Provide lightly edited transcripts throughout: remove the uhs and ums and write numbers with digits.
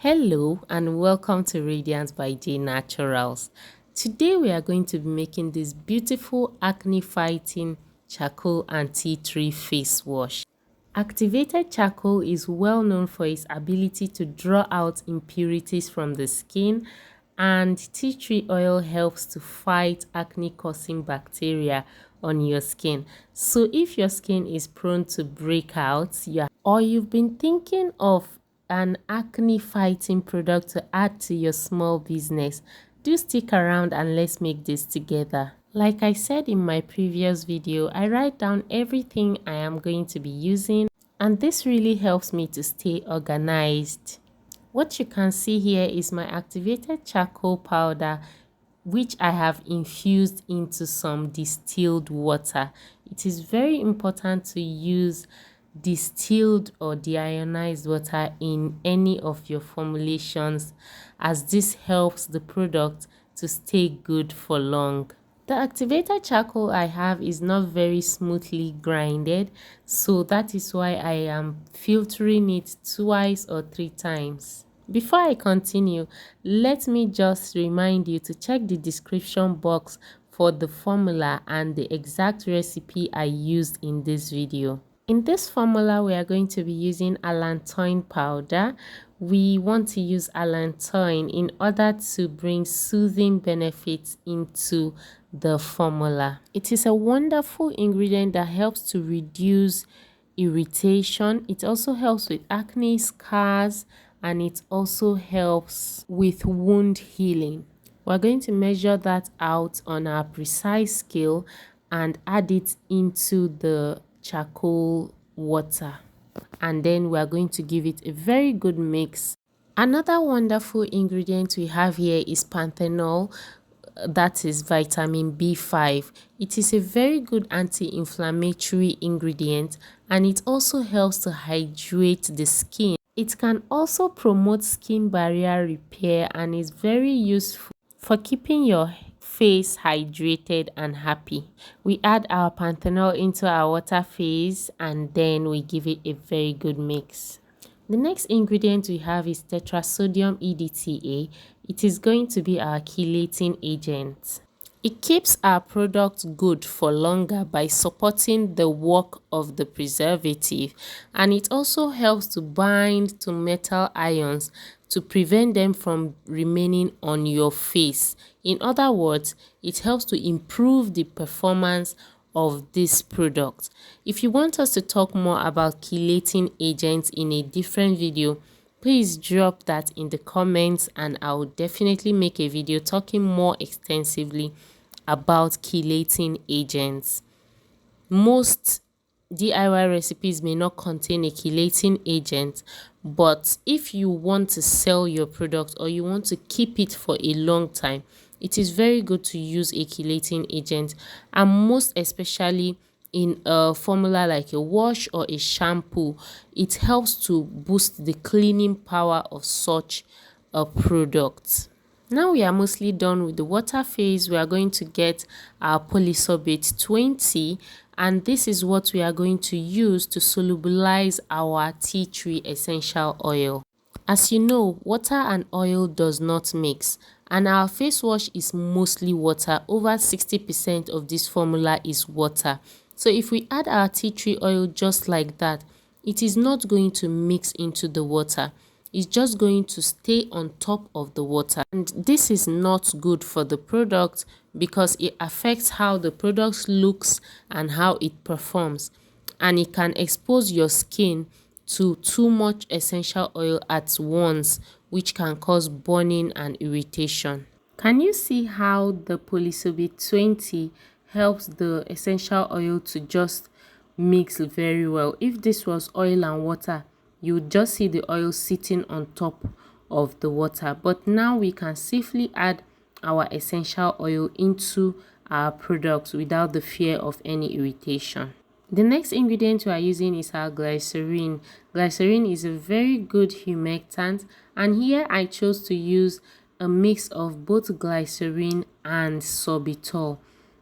Hello and welcome to Radiance by J Naturals. Today we are going to be making this beautiful acne fighting charcoal and tea tree face wash. Activated charcoal is well known for its ability to draw out impurities from the skin, and tea tree oil helps to fight acne causing bacteria on your skin. So if your skin is prone to breakouts, or you've been thinking of an acne fighting product to add to your small business, do stick around and let's make this together. Like I said in my previous video, I write down everything I am going to be using, and this really helps me to stay organized. What you can see here is my activated charcoal powder, which I have infused into some distilled water. It is very important to use distilled or deionized water in any of your formulations, as this helps the product to stay good for long. The activated charcoal I have is not very smoothly grinded, so that is why I am filtering it twice or 3 times. Before I continue, let me just remind you to check the description box for the formula and the exact recipe I used in this video. In this formula, we are going to be using Allantoin powder. We want to use Allantoin in order to bring soothing benefits into the formula. It is a wonderful ingredient that helps to reduce irritation. It also helps with acne, scars, and it also helps with wound healing. We're going to measure that out on our precise scale and add it into the charcoal water, and then we are going to give it a very good mix. Another wonderful ingredient we have here is Panthenol, that is vitamin B5. It is a very good anti-inflammatory ingredient, and it also helps to hydrate the skin. It can also promote skin barrier repair and is very useful for keeping your face hydrated and happy. We add our Panthenol into our water phase and then we give it a very good mix. The next ingredient we have is tetrasodium EDTA. It is going to be our chelating agent. It keeps our product good for longer by supporting the work of the preservative, and it also helps to bind to metal ions to prevent them from remaining on your face. In other words, it helps to improve the performance of this product. If you want us to talk more about chelating agents in a different video, please drop that in the comments and I will definitely make a video talking more extensively about chelating agents. Most DIY recipes may not contain a chelating agent, but if you want to sell your product or you want to keep it for a long time, it is very good to use a chelating agent, and most especially in a formula like a wash or a shampoo. It helps to boost the cleaning power of such a product. Now we are mostly done with the water phase. We are going to get our Polysorbate 20, and this is what we are going to use to solubilize our tea tree essential oil. As you know, water and oil does not mix, and our face wash is mostly water. Over 60% of this formula is water. So if we add our tea tree oil just like that, it is not going to mix into the water. It's just going to stay on top of the water, and this is not good for the product because it affects how the product looks and how it performs, and it can expose your skin to too much essential oil at once, which can cause burning and irritation. Can you see how the Polysorbate 20 helps the essential oil to just mix very well? If this was oil and water, you would just see the oil sitting on top of the water, but now we can safely add our essential oil into our products without the fear of any irritation. The next ingredient we are using is our glycerin. Glycerin is a very good humectant, and here I chose to use a mix of both glycerin and sorbitol.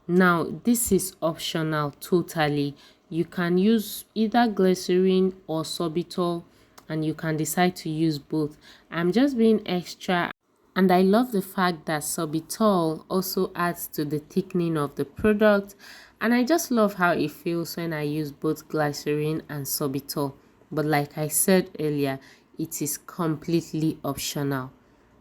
Now this is optional totally. You can use either glycerin or sorbitol and you can decide to use both. I'm just being extra, and I love the fact that sorbitol also adds to the thickening of the product, and I just love how it feels when I use both glycerin and sorbitol. But like I said earlier, it is completely optional.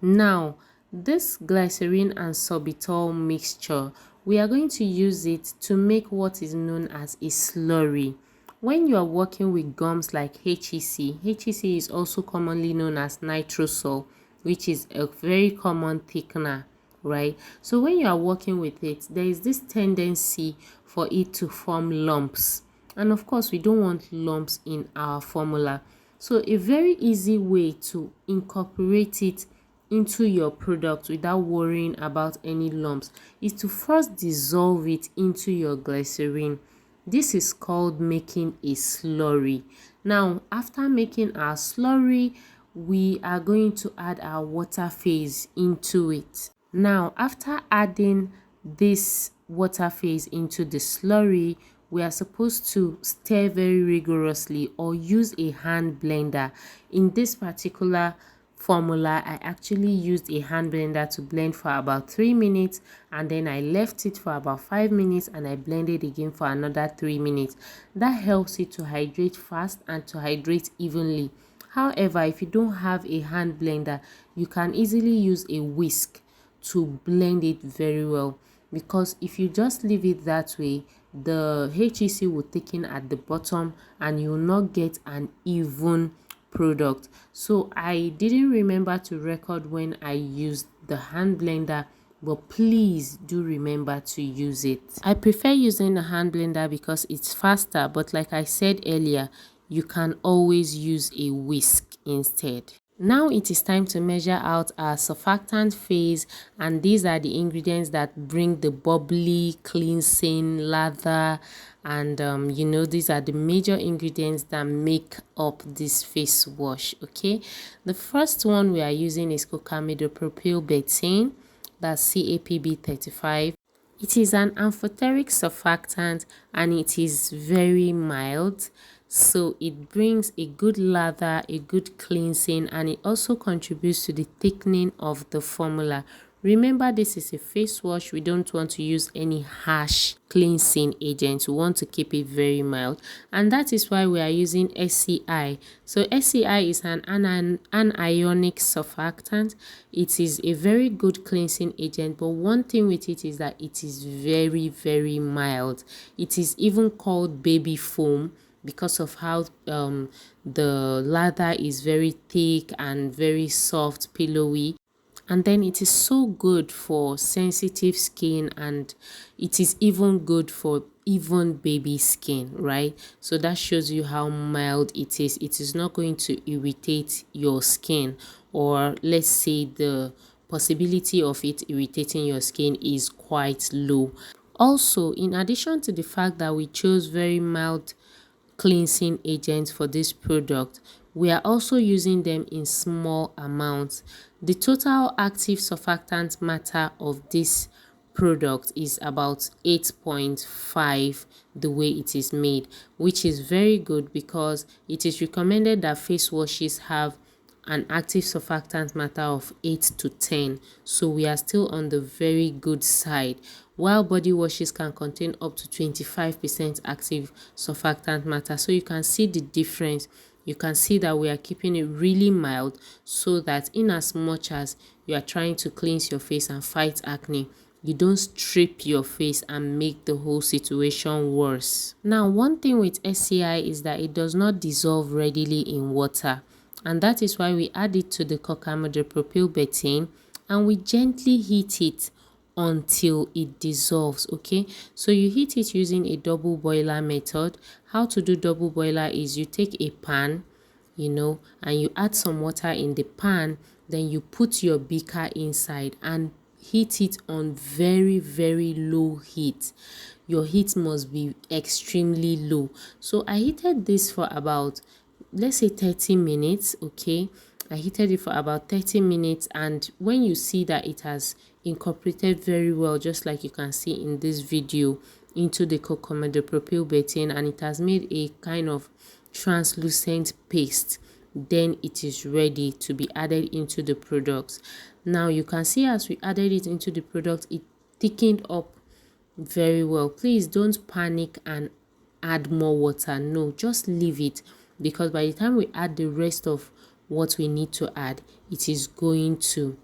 Now, this glycerin and sorbitol mixture, we are going to use it to make what is known as a slurry. When you are working with gums like HEC, HEC is also commonly known as nitrosol, which is a very common thickener, right? So when you are working with it, there is this tendency for it to form lumps. And of course, we don't want lumps in our formula. So a very easy way to incorporate it into your product without worrying about any lumps is to first dissolve it into your glycerin. This is called making a slurry. Now, after making our slurry, we are going to add our water phase into it. Now, after adding this water phase into the slurry, we are supposed to stir very rigorously or use a hand blender. In this particular formula, I actually used a hand blender to blend for about 3 minutes, and then I left it for about 5 minutes and I blended again for another 3 minutes. That helps it to hydrate fast and to hydrate evenly. However, if you don't have a hand blender, you can easily use a whisk to blend it very well, because if you just leave it that way, the HEC will thicken at the bottom and you will not get an even product. So I didn't remember to record when I used the hand blender, but please do remember to use it. I prefer using a hand blender because it's faster, but like I said earlier, you can always use a whisk instead. Now it is time to measure out our surfactant phase, and these are the ingredients that bring the bubbly, cleansing, lather, and these are the major ingredients that make up this face wash. Okay, the first one we are using is Cocamidopropyl betaine, that's CAPB 35. It is an amphoteric surfactant and it is very mild, so it brings a good lather, a good cleansing, and it also contributes to the thickening of the formula. Remember, this is a face wash. We don't want to use any harsh cleansing agents. We want to keep it very mild, and that is why we are using SCI. So SCI is an anionic surfactant. It is a very good cleansing agent, but one thing with it is that it is very, very mild. It is even called baby foam because of how the lather is very thick and very soft, pillowy. And then it is so good for sensitive skin, and it is even good for even baby skin, right? So that shows you how mild it is. It is not going to irritate your skin, or let's say the possibility of it irritating your skin is quite low. Also, in addition to the fact that we chose very mild cleansing agents for this product, we are also using them in small amounts. The total active surfactant matter of this product is about 8.5 the way it is made, which is very good because it is recommended that face washes have an active surfactant matter of 8 to 10, so we are still on the very good side, while body washes can contain up to 25% active surfactant matter. So you can see the difference. You can see that we are keeping it really mild, so that in as much as you are trying to cleanse your face and fight acne, you don't strip your face and make the whole situation worse. Now, one thing with SCI is that it does not dissolve readily in water, and that is why we add it to the Cocamidopropyl betaine and we gently heat it until it dissolves. Okay, so you heat it using a double boiler method. How to do double boiler is you take a pan, and you add some water in the pan, then you put your beaker inside and heat it on very, very low heat. Your heat must be extremely low. So I heated this for about, let's say, 30 minutes. Okay, I heated it for about 30 minutes, and when you see that it has incorporated very well, just like you can see in this video, into the Cocamidopropyl betaine, and it has made a kind of translucent paste, then it is ready to be added into the product. Now you can see as we added it into the product, it thickened up very well. Please don't panic and add more water. No, just leave it, because by the time we add the rest of what we need to add, it is going to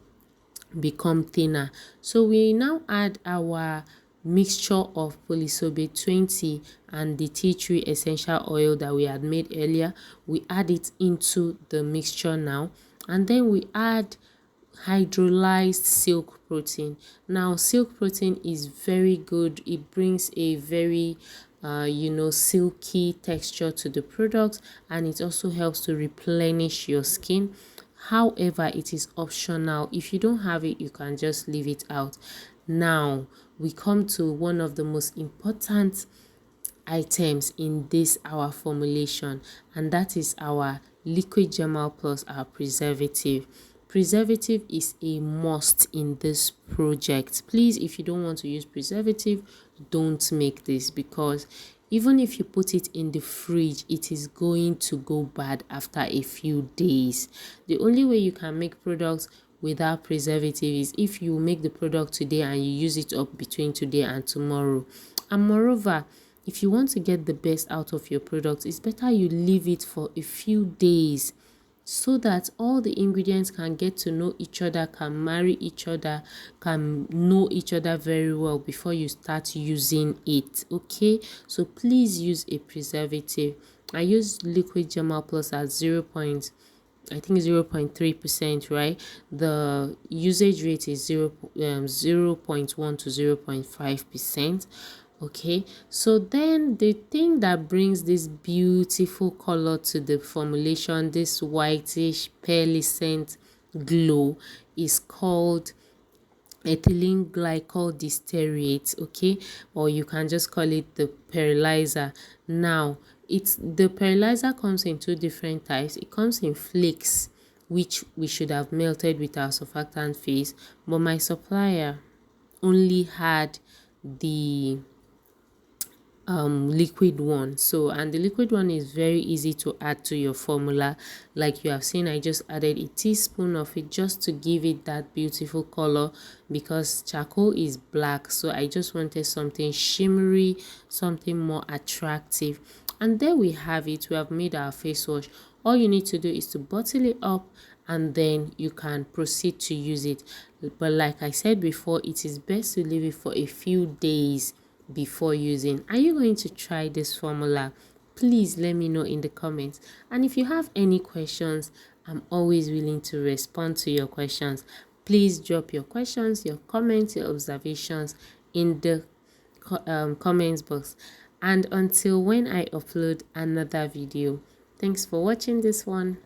become thinner. So we now add our mixture of Polysorbate 20 and the tea tree essential oil that we had made earlier. We add it into the mixture now, and then we add hydrolyzed silk protein. Now silk protein is very good. It brings a very silky texture to the product, and it also helps to replenish your skin. However, it is optional. If you don't have it, you can just leave it out. Now we come to one of the most important items in this our formulation, and that is our liquid gemal plus our preservative. Preservative is a must in this project. Please, if you don't want to use preservative, don't make this, because even if you put it in the fridge, it is going to go bad after a few days. The only way you can make products without preservative is if you make the product today and you use it up between today and tomorrow. And moreover, if you want to get the best out of your product, it's better you leave it for a few days, so that all the ingredients can get to know each other, can marry each other, can know each other very well before you start using it. Okay, so please use a preservative. I use liquid gemal plus at 0.3%, right? The usage rate is 0.1 to 0.5%. Okay, so then the thing that brings this beautiful color to the formulation, this whitish pearlescent glow, is called ethylene glycol distillate. Okay, or you can just call it the pearlizer. Now the pearlizer comes in two different types. It comes in flakes, which we should have melted with our surfactant phase, but my supplier only had the liquid one. So, and the liquid one is very easy to add to your formula. Like you have seen, I just added a teaspoon of it just to give it that beautiful color, because charcoal is black, so I just wanted something shimmery, something more attractive. And there we have it. We have made our face wash. All you need to do is to bottle it up, and then you can proceed to use it. But like I said before, it is best to leave it for a few days before using. Are you going to try this formula? Please let me know in the comments. And if you have any questions, I'm always willing to respond to your questions. Please drop your questions, your comments, your observations in the comments box. And until when I upload another video, thanks for watching this one.